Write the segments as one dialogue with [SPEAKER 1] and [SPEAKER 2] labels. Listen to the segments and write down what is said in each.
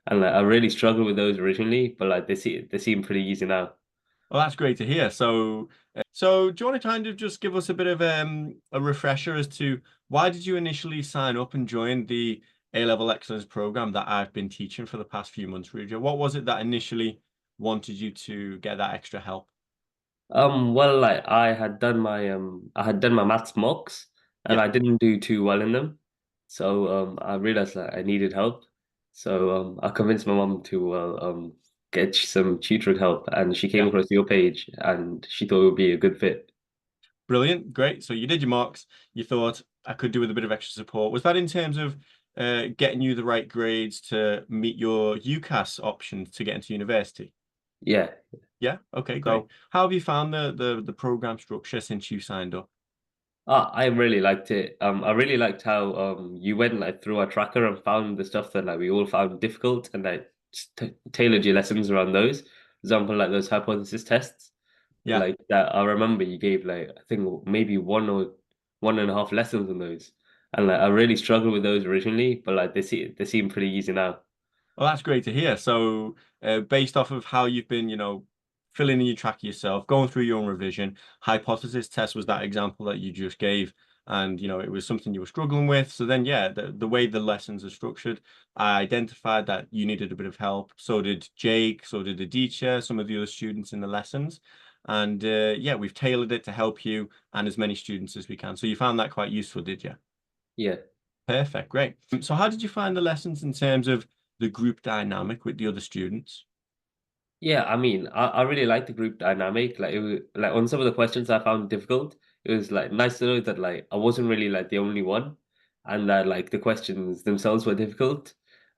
[SPEAKER 1] And like I really struggled with those originally, but like they seem pretty easy now.
[SPEAKER 2] Well, that's great to hear. So do you want to kind of just give us a bit of a refresher as to why did you initially sign up and join the A-level excellence program that I've been teaching for the past few months, Rudra? What was it that initially wanted you to get that extra help?
[SPEAKER 1] Well, like I had done my maths mocks and
[SPEAKER 2] Yeah.
[SPEAKER 1] I didn't do too well in them. So I realized that I needed help. So I convinced my mom to get some tutoring help, and she came
[SPEAKER 2] Yeah.
[SPEAKER 1] across your page and she thought it would be a good fit.
[SPEAKER 2] Brilliant. Great. So you did your mocks. You thought I could do with a bit of extra support. Was that in terms of getting you the right grades to meet your UCAS options to get into university?
[SPEAKER 1] Yeah.
[SPEAKER 2] Yeah. Okay, great.
[SPEAKER 1] So
[SPEAKER 2] How have you found the program structure since you signed up?
[SPEAKER 1] I really liked it. I really liked how you went like through our tracker and found the stuff that like we all found difficult and like tailored your lessons around those. For example, like those hypothesis tests.
[SPEAKER 2] Yeah.
[SPEAKER 1] Like that, I remember you gave like I think maybe one or one and a half lessons on those, and like I really struggled with those originally, but like they seem pretty easy now.
[SPEAKER 2] Well, that's great to hear. So, based off of how you've been, filling in your track yourself, going through your own revision, hypothesis test was that example that you just gave, and it was something you were struggling with. So then, yeah, the way the lessons are structured, I identified that you needed a bit of help. So did Jake, so did Aditya, some of the other students in the lessons, and yeah, we've tailored it to help you and as many students as we can. So you found that quite useful, did you?
[SPEAKER 1] Yeah.
[SPEAKER 2] Perfect, great. So how did you find the lessons in terms of the group dynamic with the other students?
[SPEAKER 1] Yeah, I mean, I really like the group dynamic. Like it was, like on some of the questions I found difficult, it was like nice to know that like I wasn't really like the only one, and that like the questions themselves were difficult.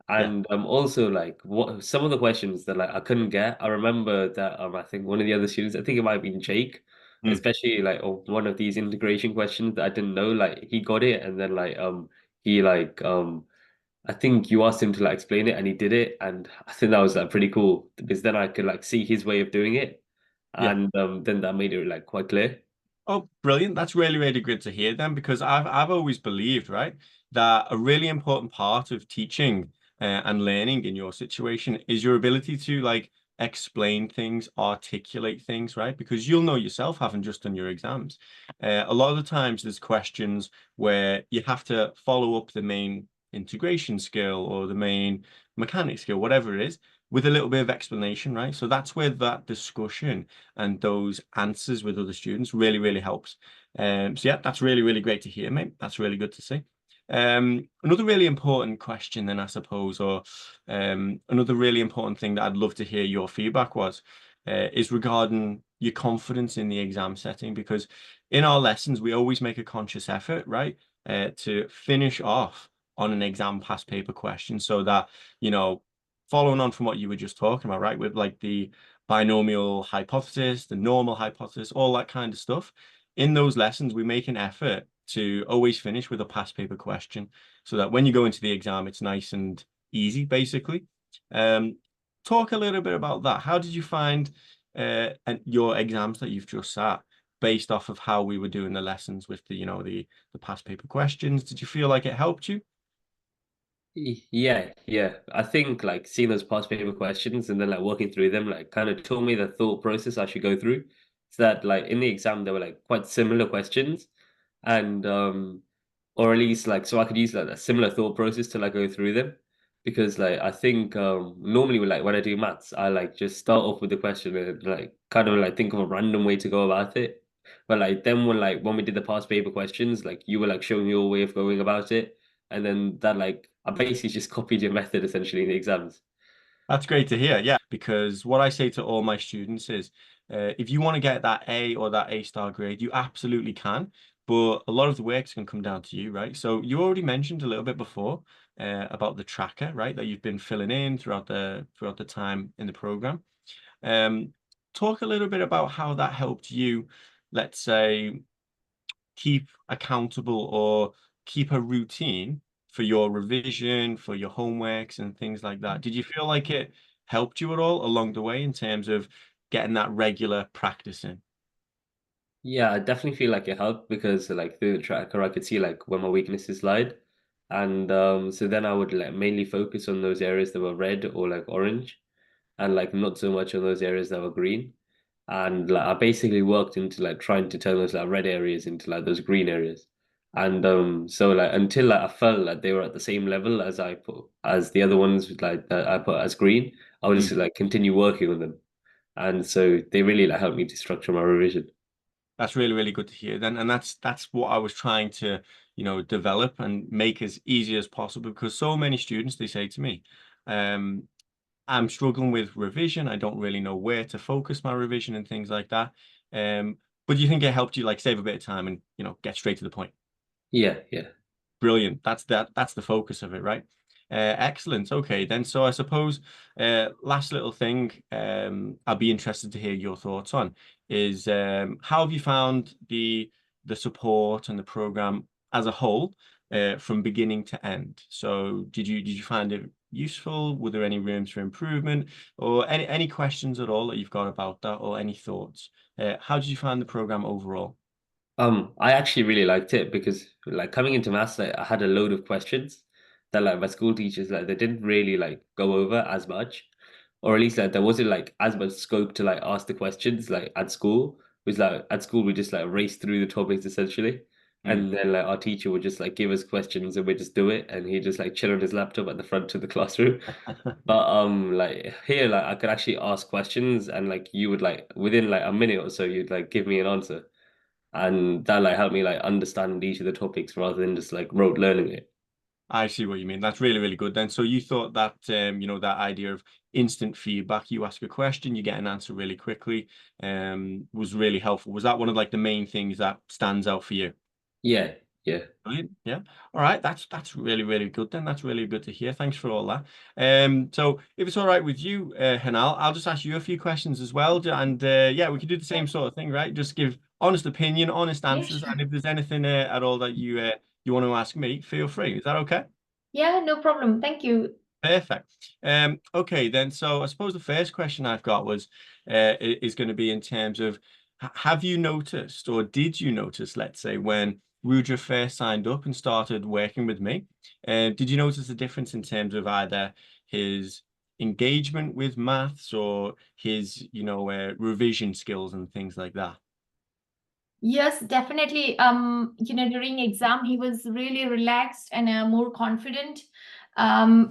[SPEAKER 2] Yeah.
[SPEAKER 1] And also like what some of the questions that like I couldn't get. I remember that I think one of the other students, I think it might have been Jake,
[SPEAKER 2] Mm.
[SPEAKER 1] especially like one of these integration questions that I didn't know, like he got it, and then like he like I think you asked him to like explain it and he did it, and I think that was like pretty cool because then I could like see his way of doing it,
[SPEAKER 2] Yeah.
[SPEAKER 1] and then that made it like quite clear.
[SPEAKER 2] Oh, brilliant. That's really, really good to hear then, because I've always believed, right, that a really important part of teaching and learning in your situation is your ability to like explain things, articulate things, right? Because you'll know yourself, having just done your exams. A lot of the times there's questions where you have to follow up the main integration skill or the main mechanic skill, whatever it is, with a little bit of explanation, right? So that's where that discussion and those answers with other students really, really helps. So yeah, that's really, really great to hear, mate. That's really good to see. Another really important question then, I suppose, or another really important thing that I'd love to hear your feedback is regarding your confidence in the exam setting, because in our lessons, we always make a conscious effort, right, to finish off on an exam past paper question so that, following on from what you were just talking about, right, with like the binomial hypothesis, the normal hypothesis, all that kind of stuff. In those lessons, we make an effort to always finish with a past paper question so that when you go into the exam, it's nice and easy, basically. Um, Talk a little bit about that. How did you find your exams that you've just sat based off of how we were doing the lessons with the past paper questions? Did you feel like it helped you?
[SPEAKER 1] Yeah, yeah. I think like seeing those past paper questions and then like working through them like kind of told me the thought process I should go through. So that like in the exam there were like quite similar questions, and or at least like so I could use like a similar thought process to like go through them. Because like I think normally like when I do maths I like just start off with the question and like kind of like think of a random way to go about it. But like then when we did the past paper questions, like you were like showing your way of going about it, and then that like I basically just copied your method essentially in the exams.
[SPEAKER 2] That's great to hear. Yeah, because what I say to all my students is, if you want to get that A or that A star grade, you absolutely can. But a lot of the work's going to come down to you, right? So you already mentioned a little bit before about the tracker, right? That you've been filling in throughout the time in the program. Um, Talk a little bit about how that helped you, let's say, keep accountable or keep a routine for your revision, for your homeworks and things like that. Did you feel like it helped you at all along the way in terms of getting that regular practice in?
[SPEAKER 1] Yeah, I definitely feel like it helped because like through the tracker I could see like where my weaknesses lied. And so then I would like mainly focus on those areas that were red or like orange, and like not so much on those areas that were green. And like I basically worked into like trying to turn those like red areas into like those green areas. And so like until like I felt like they were at the same level as I put as the other ones like that I put as green, I would just
[SPEAKER 2] Mm.
[SPEAKER 1] like continue working on them. And so they really like helped me to structure my revision.
[SPEAKER 2] That's really, really good to hear then. And that's what I was trying to, develop and make as easy as possible because so many students, they say to me, um, I'm struggling with revision. I don't really know where to focus my revision and things like that. But do you think it helped you like save a bit of time and, get straight to the point?
[SPEAKER 1] Yeah, yeah.
[SPEAKER 2] Brilliant. That's the focus of it, right? Excellent. Okay, then. So I suppose last little thing I'll be interested to hear your thoughts on is how have you found the support and the program as a whole from beginning to end? So did you find it useful? Were there any rooms for improvement or any questions at all that you've got about that or any thoughts? How did you find the program overall?
[SPEAKER 1] I actually really liked it because like coming into maths, like I had a load of questions that like my school teachers like they didn't really like go over as much, or at least like there wasn't like as much scope to like ask the questions like at school. It was like at school we just like race through the topics essentially,
[SPEAKER 2] Mm.
[SPEAKER 1] and then like our teacher would just like give us questions and we just do it, and he just like chill on his laptop at the front of the classroom. But like here like I could actually ask questions and like you would like within like a minute or so you'd like give me an answer, and that like helped me like understand each of the topics rather than just like rote learning it.
[SPEAKER 2] I see what you mean. That's really, really good then. So you thought that that idea of instant feedback, you ask a question, you get an answer really quickly, was really helpful. Was that one of like the main things that stands out for you?
[SPEAKER 1] Yeah, yeah.
[SPEAKER 2] Brilliant. Yeah. All right. That's really, really good then. That's really good to hear. Thanks for all that. So if it's all right with you, Hanal, I'll just ask you a few questions as well. And yeah, we can do the
[SPEAKER 3] Yeah,
[SPEAKER 2] same sort of thing, right? Just give honest opinion, honest
[SPEAKER 3] yeah,
[SPEAKER 2] answers. And
[SPEAKER 3] sure.
[SPEAKER 2] if there's anything at all that you want to ask me, feel free. Is that okay?
[SPEAKER 3] Yeah, no problem. Thank you.
[SPEAKER 2] Perfect. Okay, then. So I suppose the first question I've got was is going to be in terms of have you noticed or did you notice, let's say, when Rudra first signed up and started working with me, did you notice a difference in terms of either his engagement with maths or his, revision skills and things like that?
[SPEAKER 3] Yes, definitely. During exam, he was really relaxed and more confident.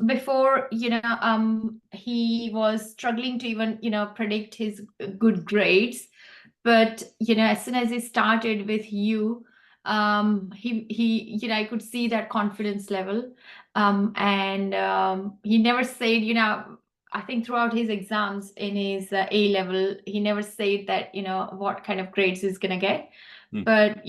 [SPEAKER 3] Before, he was struggling to even, predict his good grades. But, as soon as he started with you, I could see that confidence level. And he never said, I think throughout his exams in his A level, he never said that, what kind of grades he's gonna get.
[SPEAKER 2] Mm.
[SPEAKER 3] But,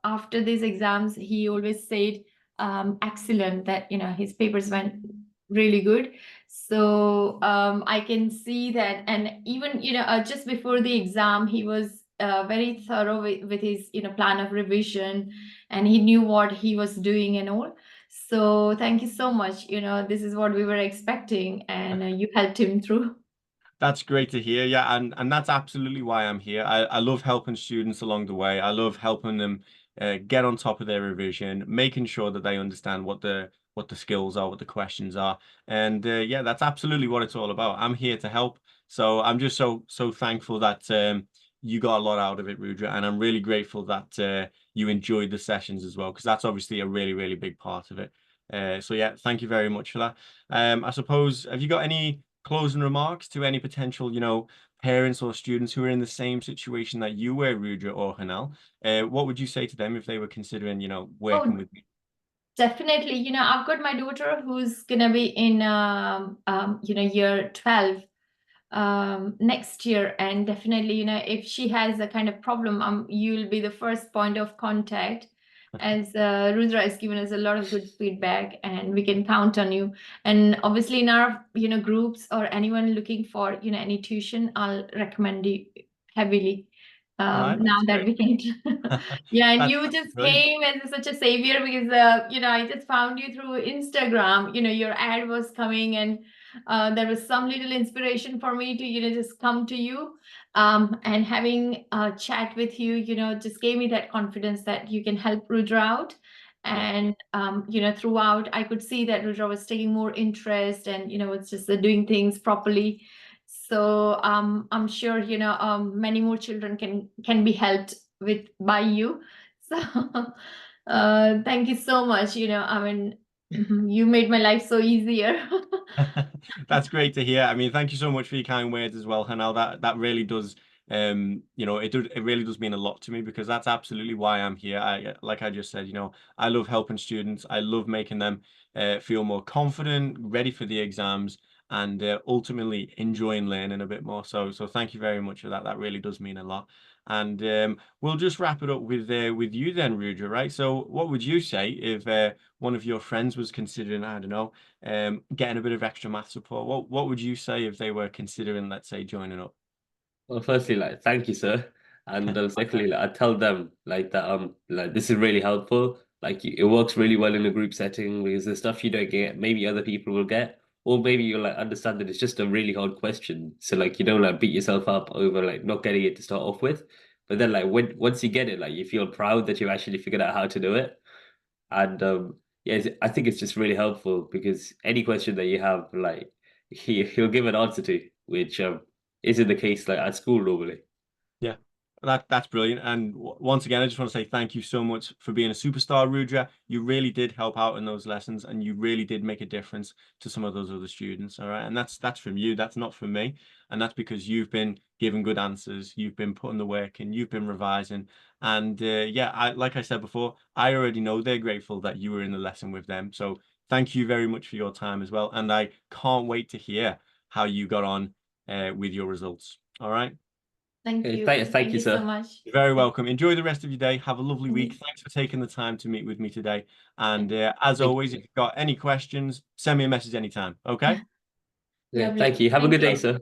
[SPEAKER 3] after these exams, he always said, excellent, that, his papers went really good. So I can see that. And even, just before the exam, he was very thorough with his, plan of revision, and he knew what he was doing and all. So thank you so much. This is what we were expecting, and you helped him through.
[SPEAKER 2] That's great to hear. Yeah, and that's absolutely why I'm here. I love helping students along the way. I love helping them get on top of their revision, making sure that they understand what the skills are, what the questions are. And yeah, that's absolutely what it's all about. I'm here to help. So I'm just so thankful that you got a lot out of it, Rudra, and I'm really grateful that you enjoyed the sessions as well, because that's obviously a really, really big part of it. So yeah, thank you very much for that. I suppose, have you got any closing remarks to any potential, parents or students who are in the same situation that you were, Rudra or Hanel? What would you say to them if they were considering, working
[SPEAKER 3] Oh,
[SPEAKER 2] with me?
[SPEAKER 3] definitely. I've got my daughter who's gonna be in year 12 next year, and definitely, if she has a kind of problem, you'll be the first point of contact, as Rudra has given us a lot of good feedback, and we can count on you. And obviously in our groups or anyone looking for any tuition, I'll recommend you heavily,
[SPEAKER 2] All right,
[SPEAKER 3] now
[SPEAKER 2] that's
[SPEAKER 3] that
[SPEAKER 2] great.
[SPEAKER 3] we can. Yeah, and you
[SPEAKER 2] That's
[SPEAKER 3] just
[SPEAKER 2] brilliant.
[SPEAKER 3] came as such a savior, because I just found you through Instagram. Your ad was coming, and there was some little inspiration for me to just come to you, and having a chat with you just gave me that confidence that you can help Rudra out. And you know, throughout I could see that Rudra was taking more interest, and you know, it's just doing things properly. So I'm sure, you know, many more children can be helped with by you. So thank you so much. You know, I mean, you made my life so easier.
[SPEAKER 2] That's great to hear. I mean, thank you so much for your kind words as well, Hanal. That really does, you know, it really does mean a lot to me, because that's absolutely why I'm here. Like I just said, you know, I love helping students. I love making them feel more confident, ready for the exams, and ultimately enjoying learning a bit more. So thank you very much for that. That really does mean a lot. And we'll just wrap it up with you then, Rudra, right? So what would you say if one of your friends was considering, I don't know, getting a bit of extra math support? What would you say if they were considering, let's say, joining up?
[SPEAKER 1] Well, firstly, like, thank you, sir. And secondly, like, I tell them like that like this is really helpful. Like it works really well in a group setting because the stuff you don't get, maybe other people will get, or maybe you'll like understand that it's just a really hard question. So like you don't like beat yourself up over like not getting it to start off with. But then like once you get it, like you feel proud that you actually figured out how to do it. And yeah, I think it's just really helpful because any question that you have, like he'll give an answer to, which isn't the case like at school normally.
[SPEAKER 2] Yeah, that's brilliant. And once again, I just want to say thank you so much for being a superstar, Rudra. You really did help out in those lessons, and you really did make a difference to some of those other students. All right, and that's from you. That's not from me, and that's because you've been giving good answers. You've been putting the work in. You've been revising, and yeah, like I said before, I already know they're grateful that you were in the lesson with them. So thank you very much for your time as well, and I can't wait to hear how you got on with your results. All right.
[SPEAKER 3] Thank
[SPEAKER 1] Okay,
[SPEAKER 3] you.
[SPEAKER 1] thank you,
[SPEAKER 3] You so
[SPEAKER 1] sir.
[SPEAKER 3] much.
[SPEAKER 2] You're very welcome. Enjoy the rest of your day. Have a lovely week.
[SPEAKER 3] Mhm.
[SPEAKER 2] Thanks for taking the time to meet with me today. And as
[SPEAKER 1] Thank
[SPEAKER 2] always, if
[SPEAKER 1] you.
[SPEAKER 2] you've got any questions, send me a message anytime. Okay?
[SPEAKER 1] Yeah,
[SPEAKER 3] Lovely.
[SPEAKER 1] thank you. Have a
[SPEAKER 3] Thank
[SPEAKER 1] good day,
[SPEAKER 3] you.
[SPEAKER 1] sir.